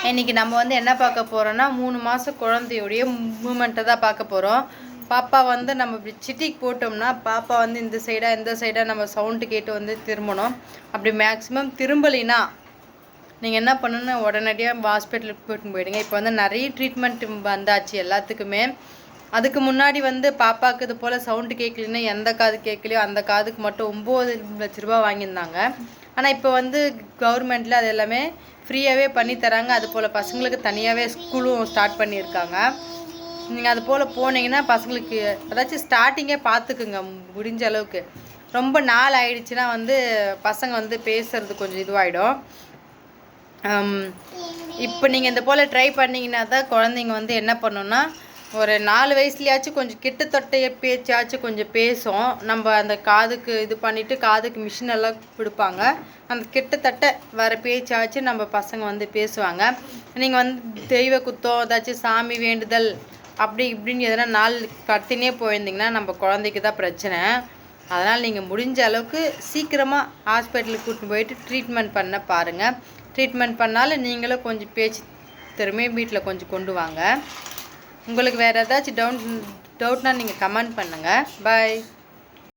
இன்றைக்கி நம்ம வந்து என்ன பார்க்க போகிறோன்னா 3 மாதம் குழந்தையுடைய மூமெண்ட்டை தான் பார்க்க போகிறோம். பாப்பா வந்து நம்ம இப்படி சிட்டிக்கு போட்டோம்னா பாப்பா வந்து இந்த சைடாக நம்ம சவுண்டு கேட்டு வந்து திரும்பணும். அப்படி மேக்ஸிமம் திரும்பலினா நீங்கள் என்ன பண்ணணும்னா உடனடியாக ஹாஸ்பிட்டலுக்கு போய்ட்டு போயிடுங்க. இப்போ வந்து நிறைய ட்ரீட்மெண்ட் வந்தாச்சு எல்லாத்துக்குமே. அதுக்கு முன்னாடி வந்து பாப்பாவுக்கு இது போல் சவுண்டு கேட்கலன்னா எந்த காது கேட்கலையோ அந்த காதுக்கு மட்டும் 9 லட்ச ரூபா வாங்கியிருந்தாங்க. ஆனால் இப்போ வந்து கவர்மெண்ட்டில் அது எல்லாமே ஃப்ரீயாகவே பண்ணித்தராங்க. அது போல் பசங்களுக்கு தனியாகவே ஸ்கூலும் ஸ்டார்ட் பண்ணியிருக்காங்க. நீங்கள் அது போல் போனீங்கன்னா பசங்களுக்கு ஏதாச்சும் ஸ்டார்டிங்கே பார்த்துக்குங்க முடிஞ்ச அளவுக்கு. ரொம்ப நாள் ஆயிடுச்சுன்னா வந்து பசங்க வந்து பேசுகிறது கொஞ்சம் இதுவாகிடும். இப்போ நீங்கள் இந்த போல் ட்ரை பண்ணிங்கன்னா தான் குழந்தைங்க வந்து என்ன பண்ணணுன்னா ஒரு 4 வயசுலையாச்சும் கொஞ்சம் கிட்டத்தட்ட பேச்சாச்சும் கொஞ்சம் பேசும். நம்ம அந்த காதுக்கு இது பண்ணிவிட்டு காதுக்கு மிஷின் எல்லாம் கொடுப்பாங்க. அந்த கிட்டத்தட்ட வர பேச்சாச்சும் நம்ம பசங்க வந்து பேசுவாங்க. நீங்கள் வந்து தெய்வ குத்தம் ஏதாச்சும் சாமி வேண்டுதல் அப்படி இப்படின்னு எதனா நாள் கத்தினே போயிருந்தீங்கன்னா நம்ம குழந்தைக்கு தான் பிரச்சனை. அதனால் நீங்கள் முடிஞ்ச அளவுக்கு சீக்கிரமாக ஹாஸ்பிட்டலுக்கு கூட்டிட்டு போயிட்டு ட்ரீட்மெண்ட் பண்ண பாருங்கள். ட்ரீட்மெண்ட் பண்ணாலும் நீங்களும் கொஞ்சம் பேச்சு திறமையை வீட்டில் கொஞ்சம் கொண்டு வாங்க. உங்களுக்கு வேறு ஏதாச்சும் டவுட்னா நீங்கள் கமெண்ட் பண்ணுங்கள். பாய்.